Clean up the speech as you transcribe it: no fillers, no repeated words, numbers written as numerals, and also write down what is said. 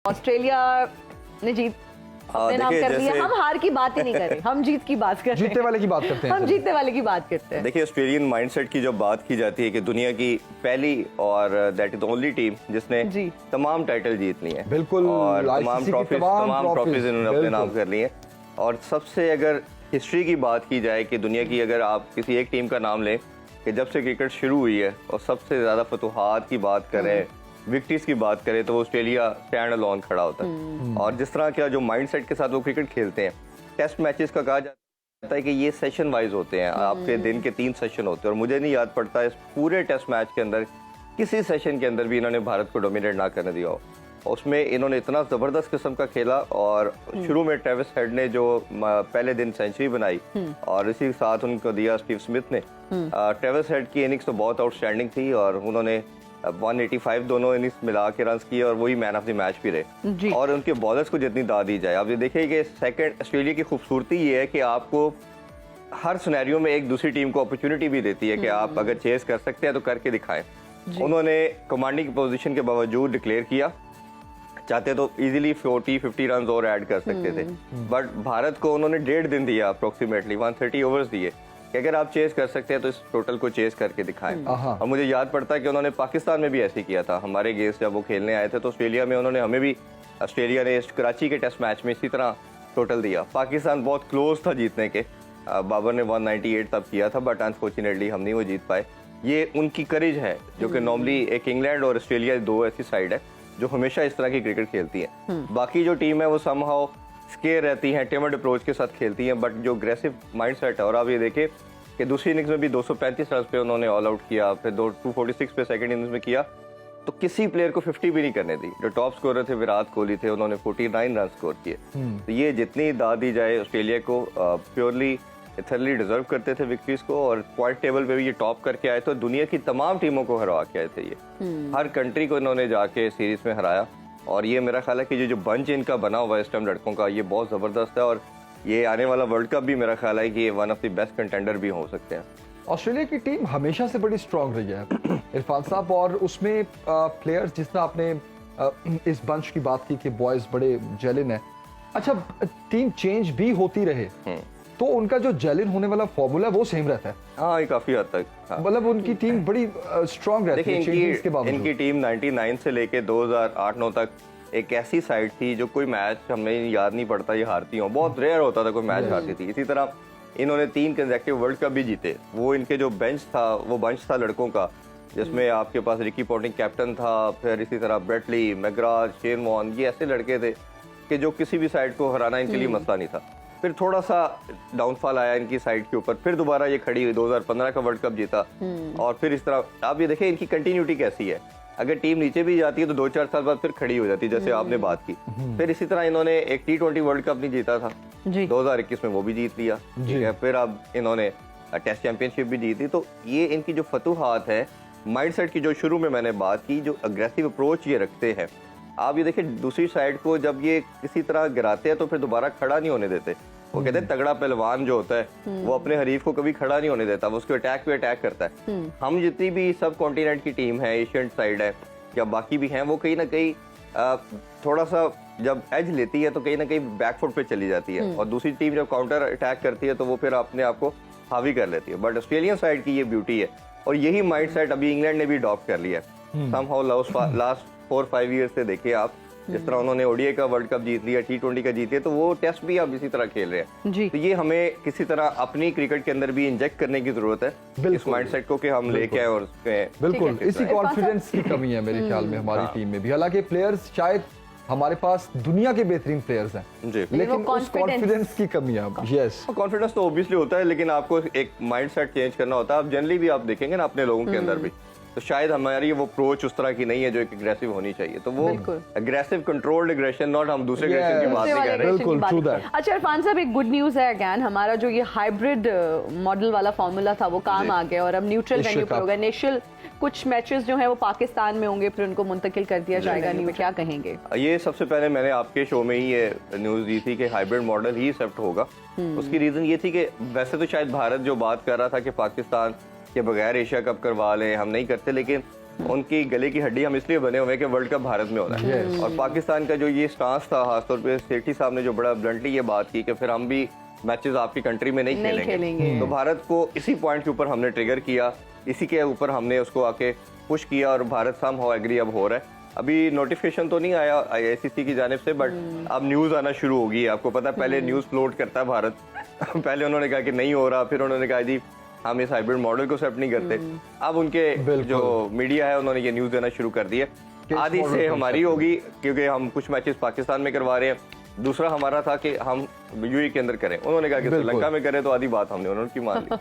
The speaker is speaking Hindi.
ऑस्ट्रेलिया ने जीत अपने नाम कर लिया। हम हार की बात ही नहीं कर रहे, हम जीत की बात कर रहे हैं, जीतने वाले की बात करते हैं। हम जीतने वाले की बात करते हैं। देखिए, ऑस्ट्रेलियन माइंडसेट की जब बात की जाती है कि दुनिया की पहली और that is the only team जिसने तमाम टाइटल जीत ली है, बिल्कुल, और तमाम ट्रॉफीज इन्होंने अपने नाम कर ली है। और सबसे अगर हिस्ट्री की बात की जाए कि दुनिया की, अगर आप किसी एक टीम का नाम लें कि जब से क्रिकेट शुरू हुई है और सबसे ज्यादा फतुहात की बात करें, विक्ट्रीज की बात करें, तो वो ऑस्ट्रेलिया स्टैंड अलोन खड़ा होता है। और जिस तरह का जो माइंडसेट के साथ वो क्रिकेट खेलते हैं, टेस्ट मैचेस का कहा जाता है कि ये सेशन वाइज होते हैं, आपके दिन के 3 सेशन होते हैं। और मुझे नहीं याद पड़ता इस पूरे टेस्ट मैच के अंदर किसी सेशन के अंदर भी इन्होंने भारत को डोमिनेट ना करने दिया हो। उसमें इन्होंने इतना जबरदस्त किस्म का खेला, और शुरू में ट्रेविस हेड ने जो पहले दिन सेंचुरी बनाई और इसी के साथ उनको दिया स्टीव स्मिथ ने। ट्रेविस हेड की इनिंग्स तो बहुत आउटस्टैंडिंग थी और उन्होंने 185 दोनों इनिंग्स मिला के रन किए और वही मैन ऑफ द मैच भी रहे। और उनके बॉलर्स को जितनी दाद दी जाए, आप ये देखिए कि सेकंड ऑस्ट्रेलिया की खूबसूरती ये है कि आपको हर सिनेरियो में एक दूसरी टीम को अपॉर्चुनिटी भी देती है कि आप अगर चेस कर सकते हैं तो करके दिखाएं। उन्होंने कमांडिंग पोजीशन के बावजूद डिक्लेयर किया, चाहते तो इजीली 40-50 रन और ऐड कर सकते थे, बट भारत को उन्होंने 1.5 दिन दिया, अप्रोक्सीमेटली 130 ओवर्स दिए कि अगर आप चेस कर सकते हैं तो इस टोटल को चेस करके दिखाएं। और मुझे याद पड़ता है कि उन्होंने पाकिस्तान में भी ऐसे किया था। हमारे अगेंस्ट जब वो खेलने आए थे तो ऑस्ट्रेलिया में उन्होंने हमें भी, ऑस्ट्रेलिया ने कराची के टेस्ट मैच में इसी तरह टोटल दिया। पाकिस्तान बहुत क्लोज था जीतने के, बाबर ने 198 तब किया था, बट अनफॉर्चुनेटली हम नहीं वो जीत पाए। ये उनकी करेज है जो कि नॉर्मली एक इंग्लैंड और ऑस्ट्रेलिया दो ऐसी साइड है जो हमेशा इस तरह की क्रिकेट खेलती है। बाकी जो टीम है वो समहाउ स्केयर रहती है, टिमर्ड अप्रोच के साथ खेलती है, बट जो अग्रेसिव माइंडसेट है। और आप ये देखें कि दूसरी इनिंग्स में भी 235 रन पे उन्होंने ऑल आउट किया, फिर 246 पे सेकंड इनिंग्स में किया, तो किसी प्लेयर को 50 भी नहीं करने दी। जो टॉप स्कोरर थे विराट कोहली थे, उन्होंने 49 रन स्कोर किए। तो ये जितनी दाद दी जाए ऑस्ट्रेलिया को, प्योरली इथरली डिजर्व करते थे विक्ट्रीज को, और पॉइंट टेबल पे भी ये टॉप करके आए, तो दुनिया की तमाम टीमों को हरा के आए थे। ये हर कंट्री को इन्होंने जाके सीरीज में हराया। और ये मेरा ख्याल है कि जो बंच इनका बना हुआ है इस टाइम लड़कों का, ये बहुत जबरदस्त है। और ये आने वाला वर्ल्ड कप भी मेरा ख्याल है कि ये one of the best contender भी हो सकते हैं। ऑस्ट्रेलिया की टीम हमेशा से बड़ी स्ट्रांग रही है इरफान साहब, और उसमें प्लेयर्स, जिस तरह आपने इस बंच की बात की कि बॉयज बड़े जेलिन है। अच्छा, टीम चेंज भी होती रहे तो उनका जो जेलिन होने वाला फॉर्मूला वो सेम रहता है। हाँ, ये काफी हद तक, मतलब उनकी टीम बड़ी स्ट्रांग रहती है। इनकी टीम 99 से लेके 2008-9 तक एक ऐसी साइड थी जो कोई मैच हमें याद नहीं पड़ता ये हारती हो, बहुत रेयर होता था कोई मैच हारती थी। इसी तरह इन्होंने 3 कंसेक्टिव वर्ल्ड कप भी जीते। वो इनके जो बेंच था, वो बंच था लड़कों का, जिसमें आपके पास रिकी पॉन्टिंग कैप्टन था, फिर इसी तरह ब्रेटली, मैग्राथ, शेन वॉर्न, ये ऐसे लड़के थे कि जो किसी भी साइड को हराना इनके लिए मसला नहीं था। फिर थोड़ा सा डाउनफॉल आया इनकी साइड के ऊपर, फिर दोबारा ये खड़ी हुई, 2015 का वर्ल्ड कप जीता। और फिर इस तरह आप ये देखें इनकी कंटिन्यूटी कैसी है। अगर टीम नीचे भी जाती है तो 2-4 साल बाद फिर खड़ी हो जाती है, जैसे आपने बात की। फिर इसी तरह इन्होंने एक T20 वर्ल्ड कप नहीं जीता था, 2021 में वो भी जीत लिया, ठीक है। फिर अब इन्होंने टेस्ट चैंपियनशिप भी जीती। तो ये इनकी जो फतुहात है माइंडसेट की, जो शुरू में मैंने बात की, जो अग्रेसिव अप्रोच ये रखते हैं। आप ये देखिए दूसरी साइड को जब ये किसी तरह गिराते हैं तो फिर दोबारा खड़ा नहीं होने देते। वो कहते हैं तगड़ा पहलवान जो होता है वो अपने हरीफ को कभी खड़ा नहीं होने देता, वो उसको अटैक पे अटैक करता है। हम जितनी भी सब कॉन्टिनेंट की टीम है, एशियन साइड है या बाकी भी हैं, वो कहीं ना कहीं थोड़ा सा जब एज लेती है तो कहीं ना कहीं बैकफुट पे चली जाती है, और दूसरी टीम जब काउंटर अटैक करती है तो वो फिर अपने आप को हावी कर लेती है। बट ऑस्ट्रेलियन साइड की ये ब्यूटी है, और यही माइंडसेट अभी इंग्लैंड ने भी अडॉप्ट कर लिया है। समहाउ लास्ट 4-5 ईयर से देखिए आप, जिस तरह उन्होंने ओडीआई का वर्ल्ड कप जीत लिया, T20 का जीत लिया, तो वो टेस्ट भी अब इसी तरह खेल रहे हैं। तो ये हमें किसी तरह अपनी क्रिकेट के अंदर भी इंजेक्ट करने की जरूरत है इस माइंडसेट को कि हम लेके आए। और बिल्कुल इसी कॉन्फिडेंस की कमी है मेरे ख्याल में हमारी टीम में भी। हालांकि प्लेयर्स शायद हमारे पास दुनिया के बेहतरीन प्लेयर्स हैं, लेकिन उस कॉन्फिडेंस की कमी है। यस, कॉन्फिडेंस तो ऑब्वियसली होता है, लेकिन आपको एक माइंडसेट चेंज करना होता है। आप जनरली भी आप देखेंगे ना अपने लोगों के अंदर भी, तो शायद हमारी वो अप्रोच उस तरह की नहीं है जो एक एग्रेसिव होनी चाहिए। तो वो एग्रेसिव कंट्रोल्ड एग्रेशन, नॉट हम दूसरे एग्रेशन की बात नहीं कर रहे। बिल्कुल ट्रू दैट। अच्छा इरफान साहब, एक गुड न्यूज है अगेन, हमारा जो ये हाइब्रिड मॉडल वाला फॉर्मूला था वो काम आ गया, और अब न्यूट्रल वेन्यू पर होगा। इनिशियल कुछ मैचेस जो है वो पाकिस्तान में होंगे, फिर उनको मुंतकिल कर दिया जाएगा। न्यू क्या कहेंगे? ये सबसे पहले मैंने आपके शो में ही ये न्यूज दी थी कि हाइब्रिड मॉडल ही एक्सेप्ट होगा। उसकी रीजन ये थी कि वैसे तो शायद भारत जो बात कर रहा था कि पाकिस्तान के बगैर एशिया कप करवा लें, हम नहीं करते, लेकिन उनकी गले की हड्डी हम इसलिए बने हुए हैं कि वर्ल्ड कप भारत में होना है। Yes. और पाकिस्तान का जो ये स्टांस था, खासतौर पे सेठी साहब ने जो बड़ा ब्लंटली ये बात की कि फिर हम भी मैचेस आपकी कंट्री में नहीं खेलेंगे। तो भारत को इसी पॉइंट के ऊपर हमने ट्रिगर किया, इसी के ऊपर हमने उसको आके पुश किया और भारत समहाउ एग्री अब हो रहा है। अभी नोटिफिकेशन तो नहीं आया आईसीसी की जानिब से, बट अब न्यूज आना शुरू होगी। आपको पता है पहले न्यूज फ्लोट करता है भारत पहले उन्होंने कहा कि नहीं हो रहा, फिर उन्होंने कहा जी हम इस हाइब्रिड मॉडल को एक्सेप्ट नहीं करते। अब उनके जो मीडिया है उन्होंने ये न्यूज देना शुरू कर दिया। आधी से हमारी होगी क्योंकि हम कुछ मैचेस पाकिस्तान में करवा रहे हैं, दूसरा हमारा था कि हम यूएई के अंदर करें। उन्होंने कहा कि श्रीलंका में करें, तो आधी बात हमने उन्होंने की मान ली।